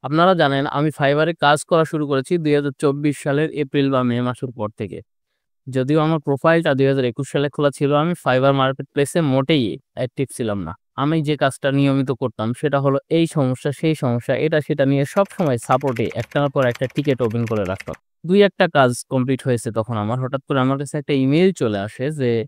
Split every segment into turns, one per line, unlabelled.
আপনারা জানেন আমি ফাইবারে কাজ করা শুরু করেছি ২০২৪ সালের এপ্রিল বা মে মাসের পর থেকে। যদিও আমার প্রোফাইলটা ২০২১ সালে খোলা ছিল, আমি ফাইবার মার্কেট প্লেসে মোটেই অ্যাক্টিভ ছিলাম না। আমি যে কাজটা নিয়মিত করতাম সেটা হলো এই সমস্যা, সেই সমস্যা, এটা সেটা নিয়ে সবসময় সাপোর্টে একটার পর একটা টিকেট ওপেন করে রাখতাম। ২-১ টা কাজ কমপ্লিট হয়েছে তখন আমার। হঠাৎ করে আমার কাছে একটা ইমেইল চলে আসে যে,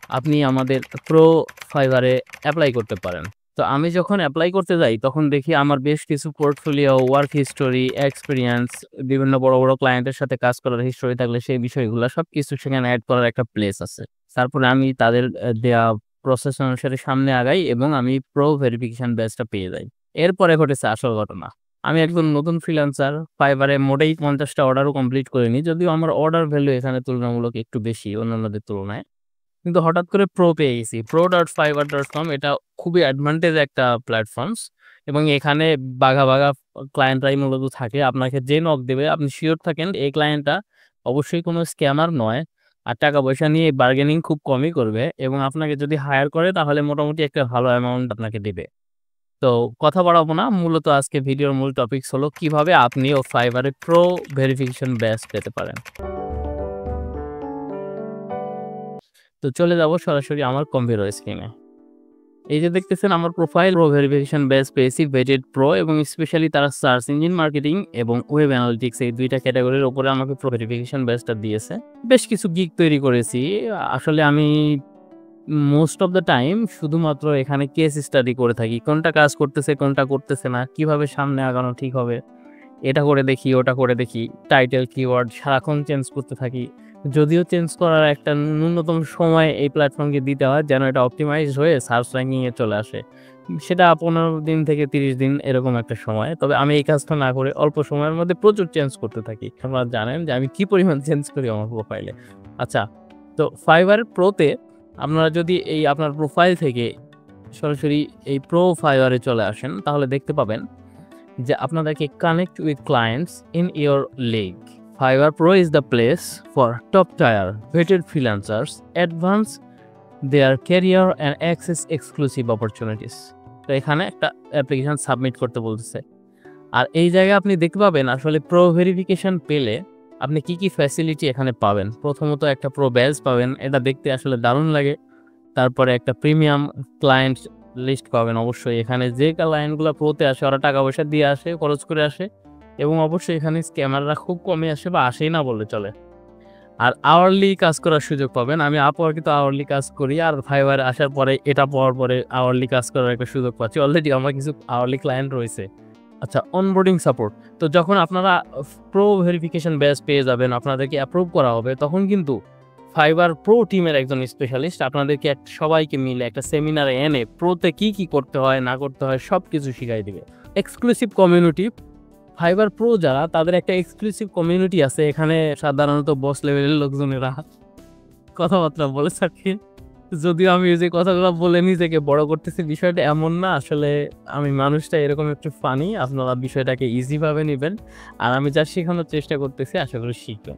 আপনি আমাদের প্রো ফাইবারে এপ্লাই করতে পারেন। তো আমি যখন এপ্লাই করতে যাই তখন দেখি আমার বেশ কিছু পোর্টফোলিও, ওয়ার্ক হিস্টোরি, এক্সপেরিয়েন্স, বিভিন্ন বড়, বড় ক্লায়েন্টের সাথে কাজ করার হিস্টোরি থাকলে সেই বিষয়গুলা সবকিছু সেখানে এড করার একটা প্লেস আছে। তারপরে আমি তাদের দেয়া প্রসেস অনুসারে সামনে আগাই এবং আমি প্রো ভেরিফিকেশন ব্যাজটা পেয়ে যাই। এরপরে ঘটেছে আসল ঘটনা। আমি একজন নতুন ফ্রিল্যান্সার, ফাইবারে মোটেই ৫০ টা অর্ডারও কমপ্লিট করিনি। যদিও আমার অর্ডার ভ্যালু এখানে তুলনামূলক একটু বেশি অন্যান্যদের তুলনায়। কিন্তু হঠাৎ করে প্রো পেয়ে গেছি। pro.fiverr.com এটা খুবই অ্যাডভান্টেজ একটা প্ল্যাটফর্মস এবং এখানে বাঘা, বাঘা ক্লায়েন্টরাই মূলত থাকে। আপনাকে যে নক দেবে আপনি সিওর থাকেন এই ক্লায়েন্টটা অবশ্যই কোনো স্ক্যামার নয়। আর টাকা-পয়সা নিয়ে বার্গেনিং খুব কমই করবে এবং আপনাকে যদি হায়ার করে তাহলে মোটামুটি একটা ভালো অ্যামাউন্ট আপনাকে দিবে। তো কথা বাড়াবো না। মূলত আজকে ভিডিওর মূল টপিকস হলো কিভাবে আপনিও ফাইবারে প্রো ভেরিফিকেশন ব্যাজ পেতে পারেন। তো চলে যাব সরাসরি আমার কম্পিউটার স্ক্রিনে। এই যে দেখতেছেন আমার প্রোফাইল প্রো ভেরিফিকেশন বেস পেয়েছি ভেটেড প্রো এবং স্পেশালি তারা সার্চ ইঞ্জিন মার্কেটিং এবং ওয়েব অ্যানালিটিক্স এই ২ টা ক্যাটেগরির উপরে আমাকে প্রো ভেরিফিকেশন বেসটা দিয়েছে। বেশ কিছু গিগ তৈরি করেছি। আসলে আমি মোস্ট অফ দ্যা টাইম শুধুমাত্র এখানে কেস স্টাডি করে থাকি। কোনটা কাজ করতেছে, কোনটা করতেছে না, কিভাবে সামনে আগানো ঠিক হবে। এটা করে দেখি, ওটা করে দেখি। টাইটেল, কিওয়ার্ড সারাক্ষণ চেঞ্জ করতে থাকি। যদিও চেঞ্জ করার একটা ন্যূনতম সময় এই প্ল্যাটফর্মকে দিতে হয় যেন এটা অপটিমাইজড হয়ে সার্চ র‍্যাঙ্কিং এ চলে আসে। সেটা ১৫ দিন থেকে ৩০ দিন এরকম একটা সময়। তবে আমি এই কাজটা না করে অল্প সময়ের মধ্যে প্রচুর চেঞ্জ করতে থাকি। আপনারা জানেন যে আমি কি পরিমাণ চেঞ্জ করি আমার প্রোফাইলে। আচ্ছা, তো ফাইবার প্রোতে আপনারা যদি এই আপনার প্রোফাইল থেকে সরাসরি এই প্রো ফাইবারে চলে আসেন তাহলে দেখতে পাবেন যে আপনাদেরকে connect with clients in your league. Fiverr Pro is the place for top-tier vetted freelancers, advance their career and access exclusive opportunities. তো এখানে একটা অ্যাপ্লিকেশন সাবমিট করতে বলতেছে। আর এই জায়গায় আপনি দেখতে পাবেন আসলে প্রো ভেরিফিকেশন পেলে আপনি কি, কি ফ্যাসিলিটি এখানে পাবেন। প্রথমত একটা প্রো ব্যাজ পাবেন। এটা দেখতে আসলে দারুণ লাগে। তারপরে একটা প্রিমিয়াম ক্লায়েন্ট লিস্ট পাবেন অবশ্যই। এখানে যে ক্লায়েন্টগুলো প্রোতে আসে ওরা টাকা-পয়সা দিয়ে আসে, খরচ করে আসে এবং অবশ্যই এখানে স্ক্যামাররা খুব কমই আসে বা আসেই না বললে চলে। আর আওয়ারলি কাজ করার সুযোগ পাবেন। আমি আপওয়ার্কে আওয়ারলি কাজ করি। আর ফাইবারে আসার পরে এটা পাওয়ার পরে আওয়ারলি কাজ করার একটা সুযোগ পাচ্ছি। অলরেডি আমার কিছু আওয়ারলি ক্লায়েন্ট রয়েছে। আচ্ছা, অনবোর্ডিং সাপোর্ট। তো যখন আপনারা প্রো ভেরিফিকেশন ব্যাজ পেয়ে যাবেন, আপনাদেরকে অ্যাপ্রুভ করা হবে, তখন কিন্তু ফাইবার প্রো টিমের একজন স্পেশালিস্ট আপনাদেরকে সবাইকে মিলে একটা সেমিনারে এনে প্রোতে কি, কি করতে হয় না করতে হয় সবকিছু শিখাই দিবে। এক্সক্লুসিভ কমিউনিটি ফাইবার প্রো যারা তাদের একটা এক্সক্লুসিভ কমিউনিটি আছে। এখানে সাধারণত বস লেভেলের লোকজনেরা কথাবার্তা বলে থাকে। যদিও আমি এই যে কথাগুলো বলে নিজেকে বড় করতেছি বিষয়টা এমন না। আসলে আমি মানুষটা এরকম একটু ফানি। আপনারা বিষয়টাকে ইজি ভাবে নিবেন। আর আমি যা শেখানোর চেষ্টা করতেছি আশা করি শিখবেন।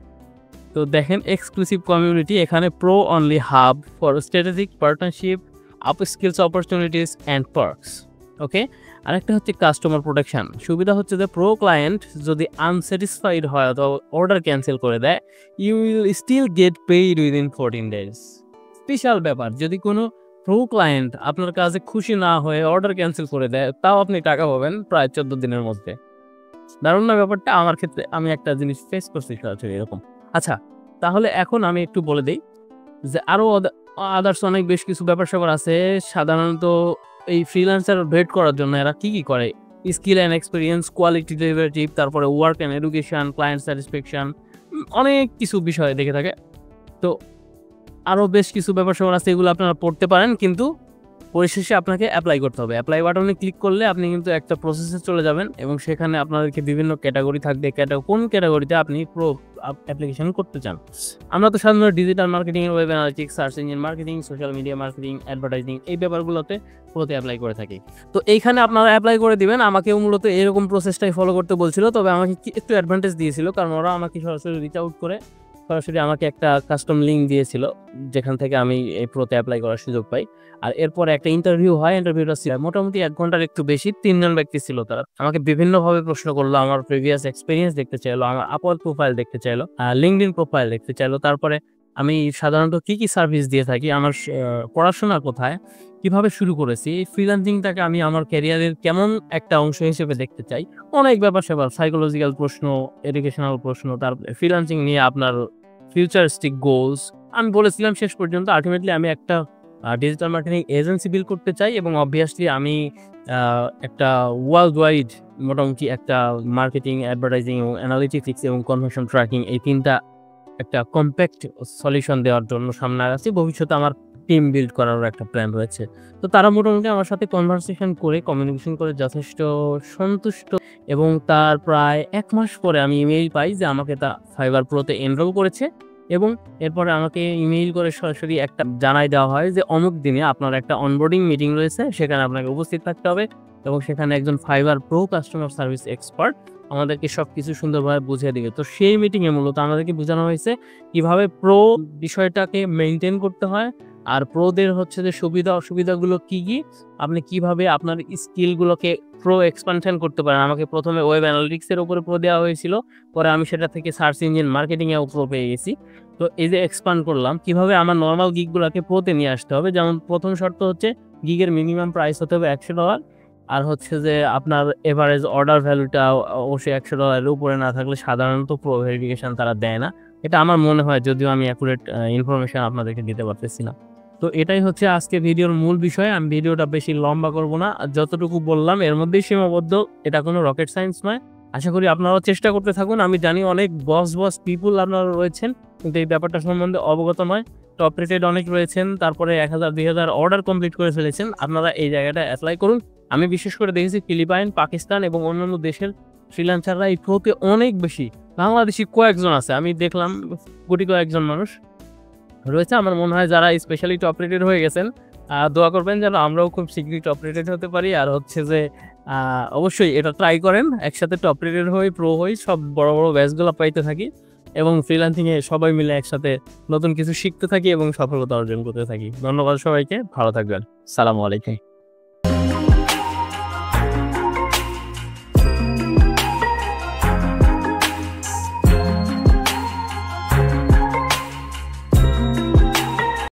তো দেখেন এক্সক্লুসিভ কমিউনিটি এখানে pro only hub for strategic partnership, up skills opportunities and perks. Okay? আরেকটা হচ্ছে কাস্টমার প্রোটেকশন। সুবিধা হচ্ছে যে প্রো ক্লায়েন্ট যদি আনস্যাটিসফাইড হয় অথবা অর্ডার ক্যানসেল করে দেয়, you will still get paid within 14 days. Special ব্যাপার, যদি কোনো প্রো ক্লায়েন্ট আপনার কাজে খুশি না হয়ে অর্ডার ক্যানসেল করে দেয়, তাও আপনি টাকা পাবেন প্রায় ১৪ দিনের মধ্যে। দারুণ না ব্যাপারটা? আমার ক্ষেত্রে আমি একটা জিনিস ফেস করছি সরাসরি এরকম। আচ্ছা, তাহলে এখন আমি একটু বলে দেই যে আরো আদার্স অনেক বেশ কিছু ব্যাপার-স্যাপার আছে। সাধারণত এই ফ্রিল্যান্সার ভেট করার জন্য এরা কি, কি করে? Skill and experience, quality derivative, তারপরে work and education, client satisfaction, অনেক কিছু বিষয় দেখে থাকে। তো আরো বেশ কিছু ব্যাপার-স্যাপার আছে, এগুলো আপনারা পড়তে পারেন, কিন্তু পরিশেষে আপনাকে এপ্লাই করতে হবে। এপ্লাই বাটনে ক্লিক করলে আপনি কিন্তু একটা প্রসেসে চলে যাবেন এবং সেখানে আপনাদেরকে বিভিন্ন ক্যাটাগরি থাকবে। কোন ক্যাটাগরিতে আপনি প্রো অ্যাপ্লিকেশন করতে চান। আমরা তো সাধারণত digital marketing, web analytics, search engine marketing, social media marketing, advertising এই ব্যাপারগুলোতে প্রোতে এপ্লাই করে থাকি। তো এইখানে আপনারা এপ্লাই করে দিবেন। আমাকেও মূলত এরকম প্রসেসটাই ফলো করতে বলছিল। তবে আমাকে একটু অ্যাডভান্টেজ দিয়েছিল, কারণ ওরা আমাকে সরাসরি রিচ আউট করে সরাসরি আমাকে একটা কাস্টম লিঙ্ক দিয়েছিল, যেখান থেকে আমি এই প্রোতে অ্যাপ্লাই করার সুযোগ পাই। আর এরপরে একটা ইন্টারভিউ হয়। ইন্টারভিউটা ছিল মোটামুটি ১ ঘন্টার একটু বেশি। ৩ জন ব্যক্তি ছিল তারা। আমাকে বিভিন্নভাবে প্রশ্ন করলো। আমার প্রিভিয়াস এক্সপেরিয়েন্স দেখতে চাইলো, আমার Upwork প্রোফাইল দেখতে চাইলো, LinkedIn প্রোফাইল দেখতে চাইলো। তারপরে আমি সাধারণত কি সার্ভিস দিয়ে থাকি, আমার পড়াশোনা কোথায়, কিভাবে শুরু করেছি, এই ফ্রিল্যান্সিংটাকে আমি আমার ক্যারিয়ারের কেমন একটা অংশ হিসেবে দেখতে চাই। অনেক ব্যাপার-স্যাপার, সাইকোলজিক্যাল প্রশ্ন, এডুকেশনাল প্রশ্ন, তারপরে ফ্রিল্যান্সিং নিয়ে আপনার ফিউচারিস্টিক গোলস। আমি বলেছিলাম শেষ পর্যন্ত আল্টিমেটলি আমি একটা ডিজিটাল মার্কেটিং এজেন্সি বিল্ড করতে চাই এবং অবভিয়াসলি আমি একটা ওয়ার্ল্ড ওয়াইড মোটামুটি একটা মার্কেটিং, অ্যাডভার্টাইজিং এবং অ্যানালিটিক্স এবং কনভার্সন ট্র্যাকিং এই ৩ টা একটা কম্প্যাক্ট সলিউশন দেওয়ার জন্য সামনে আগাচ্ছি। ভবিষ্যতে আমার টিম বিল্ড করারও একটা প্ল্যান রয়েছে। তো তারা মোটামুটি আমার সাথে কনভারসেশন করে, কমিউনিকেশন করে যথেষ্ট সন্তুষ্ট এবং তার প্রায় ১ মাস পরে আমি ইমেইল পাই যে আমাকে ফাইবার প্রোতে এনরোল করেছে এবং এরপরে আমাকে ইমেইল করে সরাসরি একটা জানাই দেওয়া হয় যে অমুক দিনে আপনার একটা অনবোর্ডিং মিটিং রয়েছে, সেখানে আপনাকে উপস্থিত থাকতে হবে এবং সেখানে একজন fibre pro customer service expert আমাদেরকে সবকিছু সুন্দরভাবে বুঝিয়ে দিবে। তো সেই মিটিংয়ে মূলত আমাদেরকে বোঝানো হয়েছে কিভাবে প্রো বিষয়টাকে মেইনটেইন করতে হয়, আর প্রোদের হচ্ছে যে সুবিধা অসুবিধাগুলো কি, আপনি কিভাবে আপনার স্কিলগুলোকে প্রো এক্সপানশন করতে পারেন। আমাকে ১ম এ ওয়েব অ্যানালিটিক্স এর উপরে প্রো দেওয়া হয়েছিল। পরে আমি সেটা থেকে সার্চ ইঞ্জিন মার্কেটিং এও প্রো পেয়ে গেছি। তো এই যে এক্সপান্ড করলাম, কিভাবে আমার নরমাল গিগগুলোকে প্রোতে নিয়ে আসতে হবে। যেমন ১ম শর্ত হচ্ছে গিগের মিনিমাম প্রাইস হতে হবে $১০০ আর হচ্ছে যে আপনার এভারেজ অর্ডার ভ্যালুটা অবশ্যই $১০০ এর উপরে না থাকলে সাধারণত প্রো ভেরিফিকেশন তারা দেয় না। এটা আমার মনে হয়, যদিও আমি অ্যাকুরেট ইনফরমেশন আপনাদেরকে দিতে পারতেছি না। তো এটাই হচ্ছে আজকে ভিডিওর মূল বিষয়। আমি ভিডিওটা বেশি লম্বা করব না। যতটুকু বললাম এর মধ্যেই সীমাবদ্ধ। এটা কোনো রকেট সায়েন্স নয়। আশা করি আপনারাও চেষ্টা করতে থাকুন। আমি জানি অনেক বস পিপল আপনারা রয়েছেন, কিন্তু এই ব্যাপারটা সম্বন্ধে অবগত নয়। টপ রেটেড অনেক রয়েছেন, তারপরে ১,০০০-২,০০০ অর্ডার কমপ্লিট করে ফেলেছেন। আপনারা এই জায়গাটা এপ্লাই করুন। আমি বিশেষ করে দেখেছি ফিলিপাইন, পাকিস্তান এবং অন্যান্য দেশের ফ্রিল্যান্সাররা এই প্রোতে অনেক বেশি। বাংলাদেশি কয়েকজন আছে, আমি দেখলাম গুটি কয়েকজন মানুষ রয়েছে। আমার মনে হয় যারা স্পেশালি টপ রেটেড হয়ে গেছেন, দোয়া করবেন যেন আমরাও খুব শীঘ্রই টপ রেটেড হতে পারি। আর হচ্ছে যে অবশ্যই এটা ট্রাই করেন, একসাথে টপ রেটেড হই, প্রো হই, সব বড় ব্যাচগুলো পাইতে থাকি এবং ফ্রিল্যান্সিংয়ে সবাই মিলে একসাথে নতুন কিছু শিখতে থাকি এবং সফলতা অর্জন করতে থাকি। ধন্যবাদ সবাইকে, ভালো থাকবেন। সালামু আলাইকুম।